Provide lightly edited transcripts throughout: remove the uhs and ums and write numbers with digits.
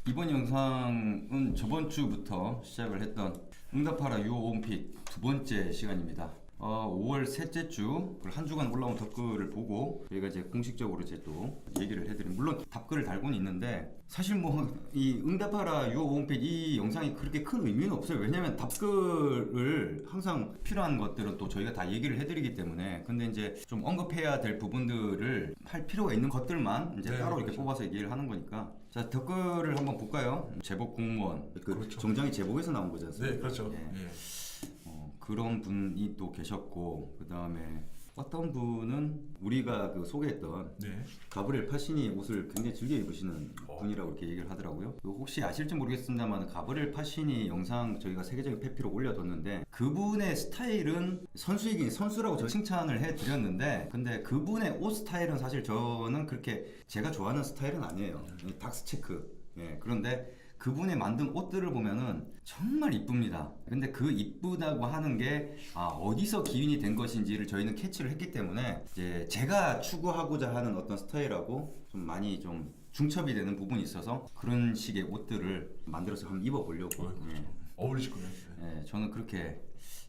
이번 영상은 저번 주부터 시작을 했던 응답하라 유오온픽 두 번째 시간입니다. 5월 셋째 주 한 주간 올라온 댓글을 보고 저희가 이제 공식적으로 이제 또 얘기를 해드린, 물론 답글을 달고는 있는데 사실 뭐 이 응답하라 유오온픽 이 영상이 그렇게 큰 의미는 없어요. 왜냐면 답글을 항상 필요한 것들은 또 저희가 다 얘기를 해드리기 때문에. 근데 이제 좀 언급해야 될 부분들을 할 필요가 있는 것들만 이제 따로 이렇게 뽑아서 얘기를 하는 거니까. 자, 댓글을 한번 볼까요? 제복 공무원, 그렇죠. 정장이 제복에서 나온 거지 않습니까? 네, 그렇죠. 예. 예. 그런 분이 또 계셨고, 그 다음에 어떤 분은 우리가 그 소개했던 네. 가브리엘 파시니 옷을 굉장히 즐겨 입으시는 분이라고 이렇게 얘기를 하더라고요. 혹시 아실지 모르겠습니다만 가브리엘 파시니 영상 저희가 세계적인 페피로 올려뒀는데, 그분의 스타일은 선수이긴 선수라고 저 칭찬을 해드렸는데, 근데 그분의 옷 스타일은 사실 저는 그렇게 제가 좋아하는 스타일은 아니에요. 닥스 체크. 예, 그런데 그분의 만든 옷들을 보면은 정말 이쁩니다. 근데 그 이쁘다고 하는 게 어디서 기인이 된 것인지를 저희는 캐치를 했기 때문에 이제 제가 추구하고자 하는 어떤 스타일하고 좀 많이 좀 중첩이 되는 부분이 있어서 그런 식의 옷들을 만들어서 한번 입어보려고. 그렇죠. 어울리실 거예요. 예, 저는 그렇게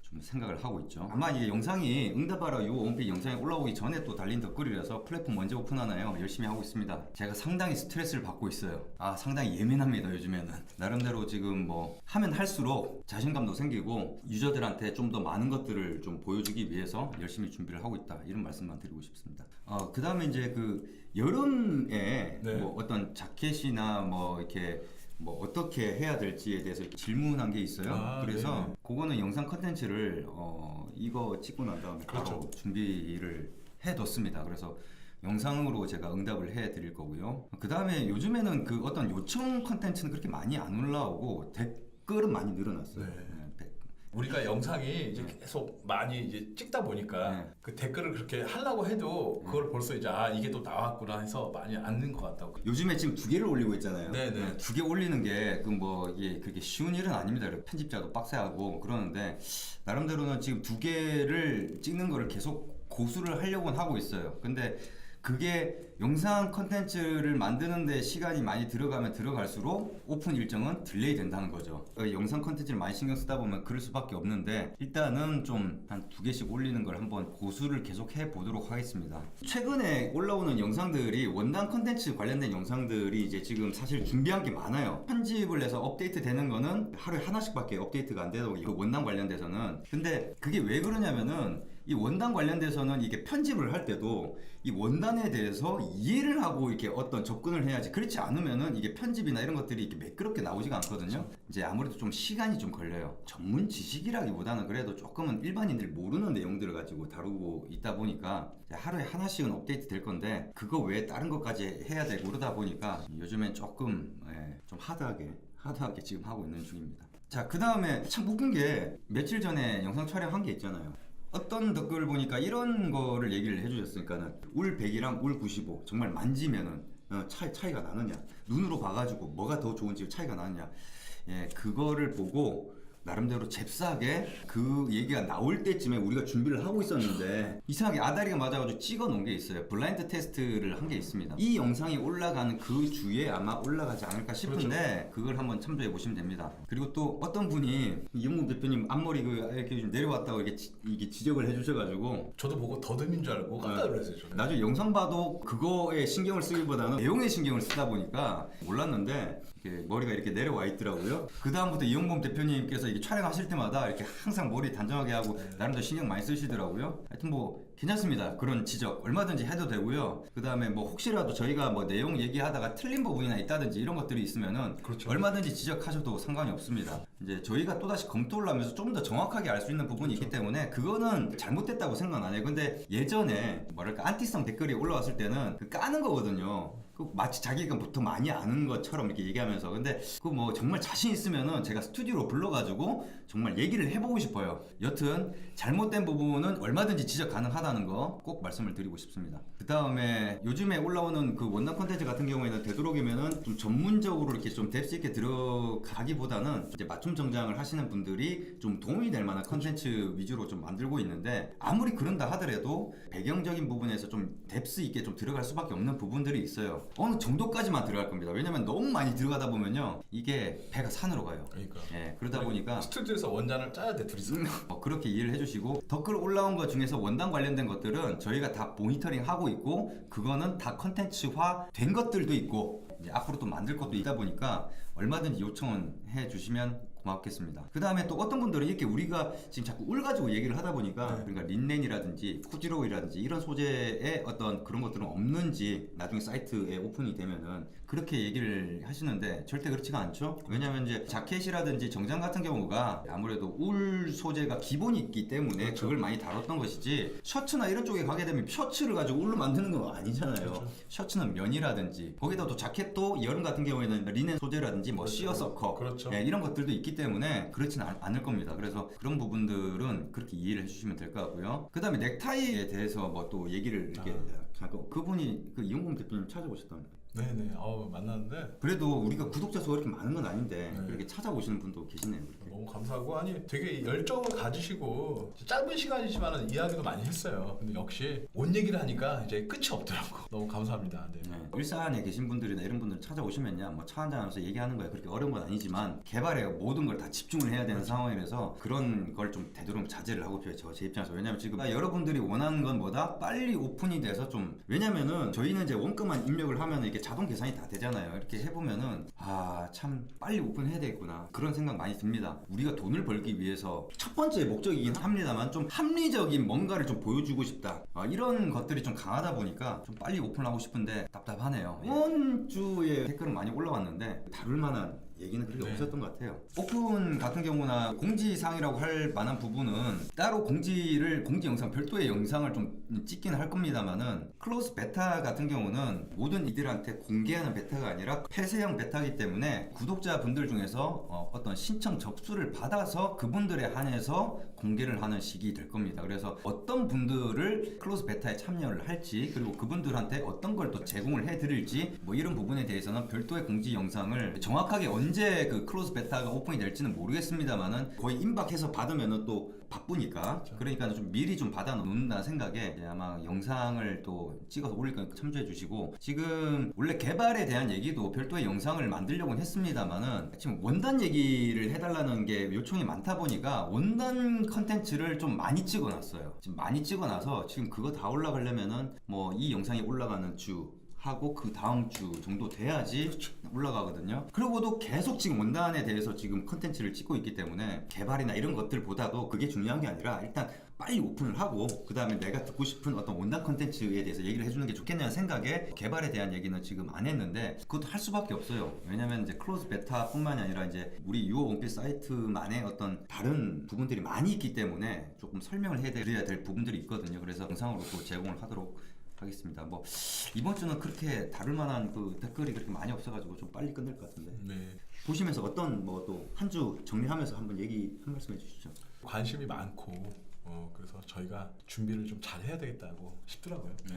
좀 생각을 하고 있죠. 아마 이게 영상이 응답하라 유오온픽 영상이 올라오기 전에 또 달린 댓글이라서 플랫폼 언제 오픈하나요? 열심히 하고 있습니다. 제가 상당히 스트레스를 받고 있어요. 상당히 예민합니다, 요즘에는. 나름대로 지금 뭐 하면 할수록 자신감도 생기고 유저들한테 좀 더 많은 것들을 좀 보여주기 위해서 열심히 준비를 하고 있다, 이런 말씀만 드리고 싶습니다. 그 다음에 이제 그 여름에 네. 뭐 어떤 자켓이나 뭐 이렇게 뭐 어떻게 해야 될지에 대해서 질문한 게 있어요. 그래서 네. 그거는 영상 컨텐츠를 이거 찍고 난 다음에 그렇죠. 바로 준비를 해뒀습니다. 그래서 영상으로 제가 응답을 해드릴 거고요. 그 다음에 요즘에는 그 어떤 요청 컨텐츠는 그렇게 많이 안 올라오고 댓글은 많이 늘어났어요. 네. 네. 우리가 영상이 이제 계속 많이 이제 찍다 보니까 네. 그 댓글을 그렇게 하려고 해도 그걸 벌써 이제 이게 또 나왔구나 해서 많이 앉는 것 같다고. 요즘에 지금 2개를 올리고 있잖아요. 네네. 2개 올리는 게 이게 그게 쉬운 일은 아닙니다. 편집자도 빡세하고 그러는데, 나름대로는 지금 2개를 찍는 거를 계속 고수를 하려고는 하고 있어요. 근데 그게 영상 컨텐츠를 만드는데 시간이 많이 들어가면 들어갈수록 오픈 일정은 딜레이 된다는 거죠. 영상 컨텐츠를 많이 신경 쓰다 보면 그럴 수밖에 없는데, 일단은 좀 한 2개씩 올리는 걸 한번 고수를 계속 해 보도록 하겠습니다. 최근에 올라오는 영상들이 원단 컨텐츠 관련된 영상들이 이제 지금 사실 준비한 게 많아요. 편집을 해서 업데이트 되는 거는 하루에 하나씩밖에 업데이트가 안 되고, 그 원단 관련돼서는. 근데 그게 왜 그러냐면은 이 원단 관련돼서는 이게 편집을 할 때도 이 원단에 대해서 이해를 하고 이렇게 어떤 접근을 해야지, 그렇지 않으면은 이게 편집이나 이런 것들이 이렇게 매끄럽게 나오지가 않거든요. 이제 아무래도 좀 시간이 좀 걸려요. 전문 지식이라기보다는 그래도 조금은 일반인들이 모르는 내용들을 가지고 다루고 있다 보니까 이제 하루에 하나씩은 업데이트 될 건데, 그거 외에 다른 것까지 해야 되고 그러다 보니까 요즘엔 조금 좀 하드하게 지금 하고 있는 중입니다. 자, 그 다음에 참 웃긴 게 며칠 전에 영상 촬영한 게 있잖아요. 어떤 댓글을 보니까 이런 거를 얘기를 해주셨으니까는 울 100이랑 울 95 정말 만지면은 차이가 나느냐, 눈으로 봐가지고 뭐가 더 좋은지 차이가 나느냐, 예, 그거를 보고 나름대로 잽싸게 그 얘기가 나올 때쯤에 우리가 준비를 하고 있었는데, 이상하게 아다리가 맞아가지고 찍어 놓은 게 있어요. 블라인드 테스트를 한 게 있습니다. 이 영상이 올라가는 그 주에 아마 올라가지 않을까 싶은데, 그걸 한번 참조해 보시면 됩니다. 그리고 또 어떤 분이 이영국 대표님 앞머리 이렇게 좀 내려왔다고 이게 지적을 해주셔가지고 저도 보고 더듬인 줄 알고 깜짝 놀랐어요. 저는. 나중에 영상 봐도 그거에 신경을 쓰기보다는 내용에 신경을 쓰다 보니까 몰랐는데, 이렇게 머리가 이렇게 내려와 있더라고요. 그 다음부터 이영범 대표님께서 이게 촬영하실 때마다 이렇게 항상 머리 단정하게 하고 나름대로 신경 많이 쓰시더라고요. 하여튼 뭐 괜찮습니다. 그런 지적 얼마든지 해도 되고요. 그 다음에 뭐 혹시라도 저희가 뭐 내용 얘기하다가 틀린 부분이나 있다든지 이런 것들이 있으면은 그렇죠. 얼마든지 지적하셔도 상관이 없습니다. 이제 저희가 또다시 검토를 하면서 좀 더 정확하게 알 수 있는 부분이 있기 때문에 그거는 잘못됐다고 생각 안 해요. 근데 예전에 뭐랄까 안티성 댓글이 올라왔을 때는 그 까는 거거든요. 마치 자기가 보통 많이 아는 것처럼 이렇게 얘기하면서. 근데 그 뭐 정말 자신 있으면은 제가 스튜디오로 불러가지고 정말 얘기를 해보고 싶어요. 여튼 잘못된 부분은 얼마든지 지적 가능하다는 거 꼭 말씀을 드리고 싶습니다. 그 다음에 요즘에 올라오는 그 원단 콘텐츠 같은 경우에는 되도록이면은 좀 전문적으로 이렇게 좀 뎁스 있게 들어가기보다는 이제 맞춤 정장을 하시는 분들이 좀 도움이 될 만한 콘텐츠 위주로 좀 만들고 있는데, 아무리 그런다 하더라도 배경적인 부분에서 좀 뎁스 있게 좀 들어갈 수밖에 없는 부분들이 있어요. 어느 정도까지만 들어갈 겁니다. 왜냐면 너무 많이 들어가다 보면요 이게 배가 산으로 가요. 그러니까. 예, 그러다 보니까 스튜디오에서 원단을 짜야 돼 둘이서. 그렇게 이해를 해주시고 댓글 올라온 것 중에서 원단 관련된 것들은 저희가 다 모니터링 하고 있고 그거는 다 컨텐츠화 된 것들도 있고 이제 앞으로 또 만들 것도 있다 보니까 얼마든지 요청은 해주시면 고맙겠습니다. 그 다음에 또 어떤 분들은 이렇게 우리가 지금 자꾸 울 가지고 얘기를 하다 보니까 그러니까 린넨이라든지 코지로이라든지 이런 소재의 어떤 그런 것들은 없는지 나중에 사이트에 오픈이 되면은 그렇게 얘기를 하시는데 절대 그렇지가 않죠. 왜냐하면 이제 자켓이라든지 정장 같은 경우가 아무래도 울 소재가 기본이 있기 때문에 그렇죠. 그걸 많이 다뤘던 것이지 셔츠나 이런 쪽에 가게 되면 셔츠를 가지고 울로 만드는 건 아니잖아요. 그렇죠. 셔츠는 면이라든지 거기다 또 자켓도 여름 같은 경우에는 리넨 소재라든지 뭐 그렇죠. 시어서커 그렇죠. 예, 이런 것들도 있기 때문에 그렇지는 않을 겁니다. 그래서 그런 부분들은 그렇게 이해를 해주시면 될 것 같고요. 그 다음에 넥타이에 대해서 뭐 또 얘기를 이렇게 하고 그분이 그 이용범 대표님 찾아오셨던 네네. 만났는데 그래도 우리가 구독자 수가 그렇게 많은 건 아닌데 네. 그렇게 찾아오시는 분도 계시네요. 그렇게. 너무 감사하고 아니 되게 열정을 가지시고 짧은 시간이지만 이야기도 많이 했어요. 근데 역시 옷 얘기를 하니까 이제 끝이 없더라고. 너무 감사합니다. 네. 네. 일산에 계신 분들이나 이런 분들 찾아오시면요 뭐 차 한잔하면서 얘기하는 거야 그렇게 어려운 건 아니지만 개발에 모든 걸 다 집중을 해야 되는 상황이라서 그런 걸 좀 되도록 자제를 하고 싶어요. 제 입장에서. 왜냐면 지금 여러분들이 원하는 건 뭐다? 빨리 오픈이 돼서 좀 왜냐면은 저희는 이제 원가만 입력을 하면 이게 자동 계산이 다 되잖아요. 이렇게 해보면은 참 빨리 오픈해야 되겠구나 그런 생각 많이 듭니다. 우리가 돈을 벌기 위해서 첫 번째 목적이긴 합니다만 좀 합리적인 뭔가를 좀 보여주고 싶다 이런 것들이 좀 강하다 보니까 좀 빨리 오픈하고 싶은데 답답하네요. 이번 주에 댓글은 많이 올라왔는데 다룰 만한 얘기는 그렇게 네. 없었던 것 같아요. 오픈 같은 경우나 공지사항이라고 할 만한 부분은 따로 공지 영상 별도의 영상을 좀 찍긴 할 겁니다만은 클로즈 베타 같은 경우는 모든 이들한테 공개하는 베타가 아니라 폐쇄형 베타이기 때문에 구독자분들 중에서 어떤 신청 접수를 받아서 그분들에 한해서 공개를 하는 식이 될 겁니다. 그래서 어떤 분들을 클로즈 베타에 참여를 할지 그리고 그분들한테 어떤 걸 또 제공을 해드릴지 뭐 이런 부분에 대해서는 별도의 공지 영상을 정확하게 언제 그 클로즈 베타가 오픈이 될지는 모르겠습니다만은 거의 임박해서 받으면은 또 바쁘니까 그러니까 좀 미리 좀 받아 놓는다는 생각에 이제 아마 영상을 또 찍어서 올릴 거니까 참조해 주시고 지금 원래 개발에 대한 얘기도 별도의 영상을 만들려고 했습니다만은 지금 원단 얘기를 해달라는 게 요청이 많다 보니까 원단 컨텐츠를 좀 많이 찍어놨어요. 지금 많이 찍어놔서 지금 그거 다 올라가려면은 뭐 이 영상이 올라가는 주 하고 그 다음 주 정도 돼야지 올라가거든요. 그리고도 계속 지금 원단에 대해서 지금 컨텐츠를 찍고 있기 때문에 개발이나 이런 것들보다도 그게 중요한 게 아니라 일단 빨리 오픈을 하고 그 다음에 내가 듣고 싶은 어떤 원단 컨텐츠에 대해서 얘기를 해주는 게 좋겠냐는 생각에 개발에 대한 얘기는 지금 안 했는데 그것도 할 수밖에 없어요. 왜냐면 이제 클로즈 베타뿐만이 아니라 이제 우리 유어 원필 사이트만의 어떤 다른 부분들이 많이 있기 때문에 조금 설명을 해드려야 될 부분들이 있거든요. 그래서 영상으로 또 제공을 하도록 하겠습니다. 뭐 이번 주는 그렇게 다룰 만한 그 댓글이 그렇게 많이 없어가지고 좀 빨리 끝낼 것 같은데 네. 보시면서 어떤 뭐 또 한 주 정리하면서 한번 얘기 한 말씀 해주시죠. 관심이 많고 그래서 저희가 준비를 좀 잘 해야 되겠다고 싶더라고요. 네.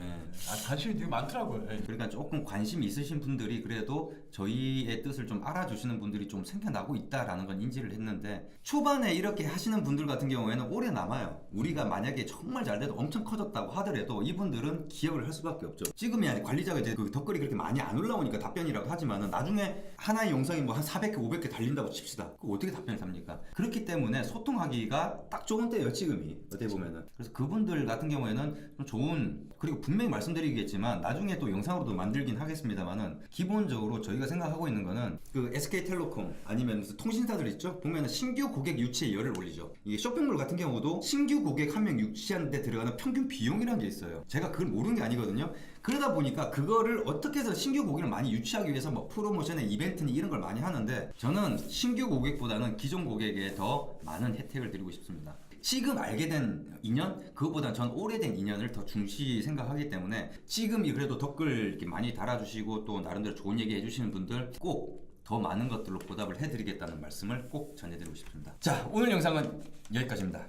관심이 되게 많더라고요. 네. 그러니까 조금 관심이 있으신 분들이 그래도 저희의 뜻을 좀 알아주시는 분들이 좀 생겨나고 있다라는 건 인지를 했는데 초반에 이렇게 하시는 분들 같은 경우에는 오래 남아요. 우리가 만약에 정말 잘 돼도 엄청 커졌다고 하더라도 이분들은 기억을 할 수밖에 없죠. 지금이 아니 관리자가 이제 그 댓글이 그렇게 많이 안 올라오니까 답변이라고 하지만은 나중에 하나의 영상이 뭐 한 400개, 500개 달린다고 칩시다. 그거 어떻게 답변을 합니까? 그렇기 때문에 소통하기가 딱 좋은 때예요, 지금이. 어떻게 보면은. 그래서 그분들 같은 경우에는 좀 좋은 그리고 분명히 말씀드리겠지만 나중에 또 영상으로도 만들긴 하겠습니다만은 기본적으로 저희가 생각하고 있는 거는 그 SK텔레콤 아니면 무슨 통신사들 있죠? 보면은 신규 고객 유치에 열을 올리죠. 이게 쇼핑몰 같은 경우도 신규 고객 한 명 유치하는 데 들어가는 평균 비용이라는 게 있어요. 제가 그걸 모르는 게 아니거든요. 그러다 보니까 그거를 어떻게 해서 신규 고객을 많이 유치하기 위해서 뭐 프로모션에 이벤트니 이런 걸 많이 하는데 저는 신규 고객보다는 기존 고객에 더 많은 혜택을 드리고 싶습니다. 지금 알게 된 인연 그것보다 전 오래된 인연을 더 중시 생각하기 때문에 지금이 그래도 댓글 이렇게 많이 달아주시고 또 나름대로 좋은 얘기 해주시는 분들 꼭 더 많은 것들로 보답을 해드리겠다는 말씀을 꼭 전해드리고 싶습니다. 자, 오늘 영상은 여기까지입니다.